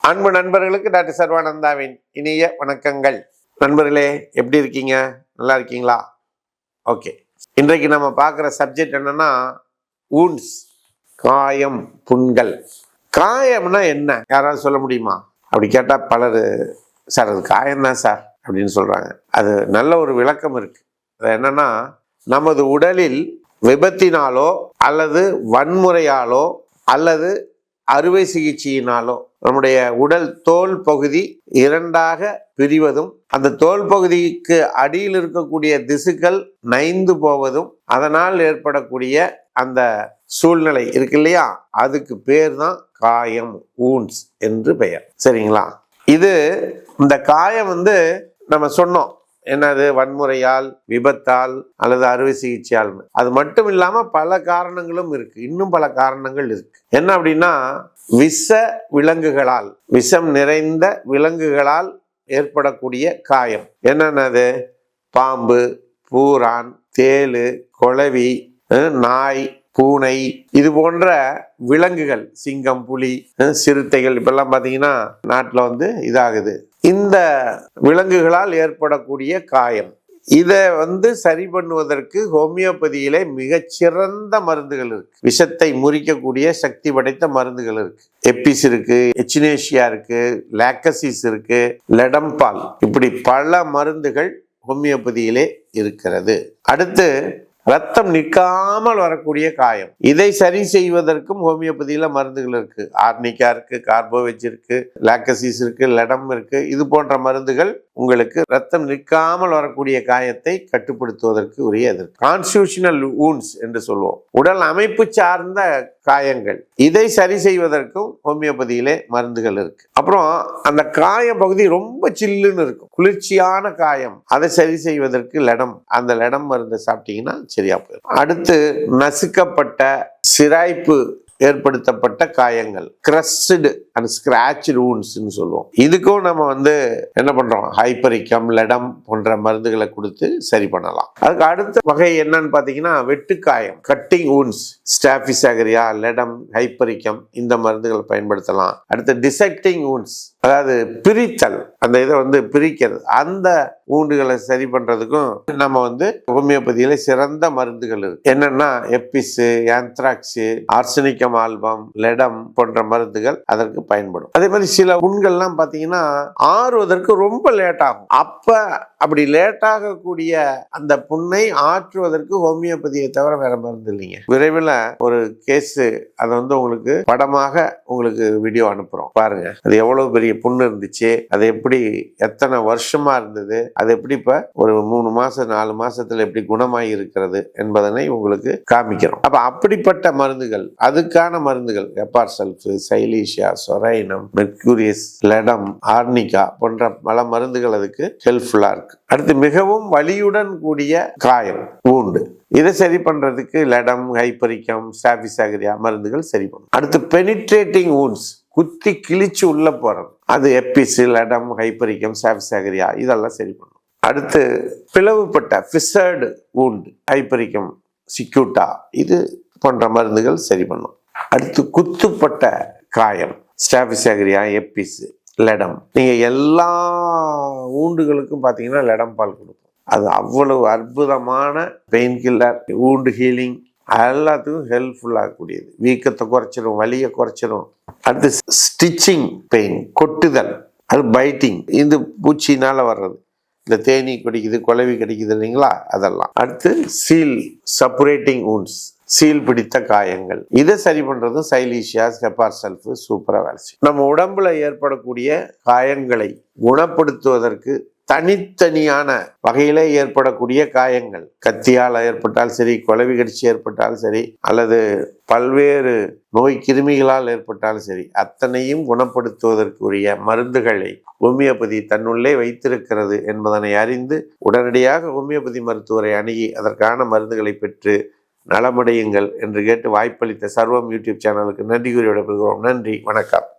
அன்பு நண்பர்களுக்கு டாக்டர் சர்வானந்தாவின் இனிய வணக்கங்கள். நண்பர்களே, எப்படி இருக்கீங்க? நல்லா இருக்கீங்களா? ஓகே, இன்றைக்கு நம்ம பார்க்குற சப்ஜெக்ட் என்னன்னா வூண்ட்ஸ், காயம், புண்கள். காயம்னா என்ன, யாராவது சொல்ல முடியுமா? அப்படி கேட்டால் பலர், சார் அது காயம்தான் சார் அப்படின்னு சொல்கிறாங்க. அது நல்ல ஒரு விளக்கம் இருக்கு. அது என்னன்னா, நமது உடலில் விபத்தினாலோ அல்லது வன்முறையாலோ அல்லது அறுவை சிகிச்சையினாலோ நம்முடைய உடல் தோல் பகுதி இரண்டாக பிரிவதும், அந்த தோல் பகுதிக்கு அடியில் இருக்கக்கூடிய திசுக்கள் நைந்து போவதும், அதனால் ஏற்படக்கூடிய அந்த சூழ்நிலை இருக்கு இல்லையா, அதுக்கு பேர் தான் காயம், வூண்ட்ஸ் என்று பெயர். சரிங்களா? இது இந்த காயம் நம்ம சொன்னோம் என்னது, வன்முறையால், விபத்தால் அல்லது அறுவை சிகிச்சையால். அது மட்டும் இல்லாம பல காரணங்களும் இருக்கு, இன்னும் பல காரணங்கள் இருக்கு. என்ன அப்படின்னா, விஷ விலங்குகளால், விஷம் நிறைந்த விலங்குகளால் ஏற்படக்கூடிய காயம். என்னன்னது? பாம்பு, பூரான், தேளு, கொளவி, நாய், பூனை, இது போன்ற விலங்குகள், சிங்கம், புலி, சிறுத்தைகள், இப்பெல்லாம் பார்த்தீங்கன்னா நாட்டில் இதாகுது. இந்த விலங்குகளால் ஏற்படக்கூடிய காயம், இதை சரி பண்ணுவதற்கு ஹோமியோபதியிலே மிகச்சிறந்த மருந்துகள் இருக்கு. விஷத்தை முறிக்கக்கூடிய சக்தி படைத்த மருந்துகள் இருக்கு. எப்பிஸ் இருக்கு, எச்சினேஷியா இருக்கு, லாக்டசிஸ் இருக்கு, லெடம்பால், இப்படி பல மருந்துகள் ஹோமியோபதியிலே இருக்கிறது. அடுத்து ரத்தம் நிற்காமல் வரக்கூடிய காயம், இதை சரி செய்வதற்கும் ஹோமியோபதியில மருந்துகள் இருக்கு. ஆர்னிகா இருக்கு, கார்போவெஜ் இருக்கு, லாக்டசிஸ் இருக்கு, லெடம் இருக்கு. இது போன்ற மருந்துகள் உங்களுக்கு ரத்தம் நிற்காமல் வரக்கூடிய காயத்தை கட்டுப்படுத்துவதற்கு உரியது. கான்ஸ்டிடியூஷனல் வூண்ட்ஸ் என்று சொல்லுவோம், உடல் அமைப்பு சார்ந்த காயங்கள், இதை சரி செய்வதற்கும் ஹோமியோபதியிலே மருந்துகள் இருக்கு. அப்புறம் அந்த காய பகுதி ரொம்ப சில்லுன்னு இருக்கும், குளிர்ச்சியான காயம், அதை சரி செய்வதற்கு லெடம், அந்த லெடம் மருந்தை சாப்பிட்டீங்கன்னா சரியா போயிடும். அடுத்து நசுக்கப்பட்ட, சிராய்ப்பு ஏற்படுத்தப்பட்ட காயங்கள், கிரஸ்டு அண்ட் ஸ்கிராச்டு வூண்ட்ஸ்னு சொல்லுவோம். இதுக்கும் நம்ம என்ன பண்றோம், ஹைப்பரிக்கம், லெடம் போன்ற மருந்துகளை கொடுத்து சரி பண்ணலாம். அதுக்கு அடுத்த வகை என்னன்னு பாத்தீங்கன்னா வெட்டுக்காயம், கட்டிங் வூண்ட்ஸ், ஸ்டாபிசாகரியா, லெடம், ஹைப்பரிக்கம், இந்த மருந்துகளை பயன்படுத்தலாம். அடுத்து டிசெக்டிங் வூண்ட்ஸ், அதாவது பிரித்தல், அந்த இதை பிரிக்கிறது, அந்த வூண்டுகளை சரி பண்றதுக்கும் நம்ம ஹோமியோபதியில சிறந்த மருந்துகள் இருக்கு. என்னன்னா எப்பிஸ், ஆந்த்ராக்ஸ், ஆர்சனிக்கம் ஆல்பம், லெடம் போன்ற மருந்துகள் அதற்கு பயன்படும். அதே மாதிரி சில புண்கள்லாம் பாத்தீங்கன்னா ஆறுவதற்கு ரொம்ப லேட் ஆகும். அப்படி லேட் ஆகக்கூடிய அந்த புண்ணை ஆற்றுவதற்கு ஹோமியோபதியை தவிர வேற மருந்து இல்லைங்க. விரைவில் ஒரு கேஸ் அதை உங்களுக்கு படமாக உங்களுக்கு வீடியோ அனுப்புறோம், பாருங்க. அது எவ்வளவு பெரிய புண்ணு இருந்துச்சு, அது எப்படி எத்தனை வருஷமா இருந்தது, அது எப்படி இப்ப ஒரு 3 மாசம் 4 மாசத்துல எப்படி குணமாகி இருக்கிறது என்பதனை உங்களுக்கு காமிக்கிறோம். அப்படிப்பட்ட மருந்துகள், அதுக்கான மருந்துகள் எப்பார் சல்ஃபு, சைலீஷியா, சொரைனம், மெர்க்குரியஸ், லெடம், ஆர்னிகா போன்ற பல மருந்துகள் அதுக்கு ஹெல்ப்ஃபுல்லா இருக்கு. அடுத்து மிகவும் வலியுடன் கூடிய காயம், வூண்டு, இதை சரி பண்றதுக்கு லெடம், ஹைப்பரிக்கம், ஸ்டாபிசாகரியா மருந்துகள் சரி பண்ணும். அடுத்து பெனிட்ரேட்டிங் வூண்ட்ஸ், குத்தி கிழிச்சு உள்ள போறது, அது எப்பிஸ், லெடம், ஹைப்பரிக்கம், ஸ்டாபிசாகரியா இதெல்லாம் சரி பண்ணும். அடுத்து பிளவுபட்ட ஃபிசர்டு வூண்ட், ஹைப்பரிக்கம், சிக்யூட்டா, இது போன்ற மருந்துகள் சரி பண்ணும். அடுத்து குத்துப்பட்ட காயம், ஸ்டாபிசாகரியா, எப்பிஸ், லெடம், நீங்க எல்லா வூண்டுகளுக்கும் பாத்தீங்கன்னா லெடம் பால் கொடுக்கும். அது அவ்வளவு அற்புதமான பெயின் கில்லர், வூண்டு ஹீலிங், எல்லாத்துக்கும் ஹெல்ப்ஃபுல்லாக கூடியது. வீக்கத்தை குறைச்சிடும், வலியை குறைச்சிடும். அடுத்து ஸ்டிச்சிங் பெயின், கொட்டுதல், அது பைட்டிங், இந்த பூச்சினால வர்றது, இந்த தேனி கடிக்குது, குளவி கடிக்குது இல்லைங்களா, அதெல்லாம். அடுத்து சீல் செப்பரேட்டிங் வூண்ட்ஸ், சீல் பிடித்த காயங்கள், இதை சரி பண்றதும் சைலீஷியா, ஹெப்பார் சல்ஃபு சூப்பரா வேலை செய்யும். நம்ம உடம்புல ஏற்படக்கூடிய காயங்களை குணப்படுத்துவதற்கு தனித்தனியான வகையிலே ஏற்படக்கூடிய காயங்கள், கத்தியால் ஏற்பட்டால் சரி, குளவி கடிச்சு ஏற்பட்டாலும் சரி, அல்லது பல்வேறு நோய் கிருமிகளால் ஏற்பட்டாலும் சரி, அத்தனையும் குணப்படுத்துவதற்குரிய மருந்துகளை ஹோமியோபதி தன்னுள்ளே வைத்திருக்கிறது என்பதனை அறிந்து உடனடியாக ஹோமியோபதி மருத்துவரை அணுகி அதற்கான மருந்துகளை பெற்று நலமடையுங்கள் என்று கேட்டு வாய்ப்பளித்த சர்வம் யூடியூப் சேனலுக்கு நன்றி கூறி விடைபெறுகிறோம். நன்றி, வணக்கம்.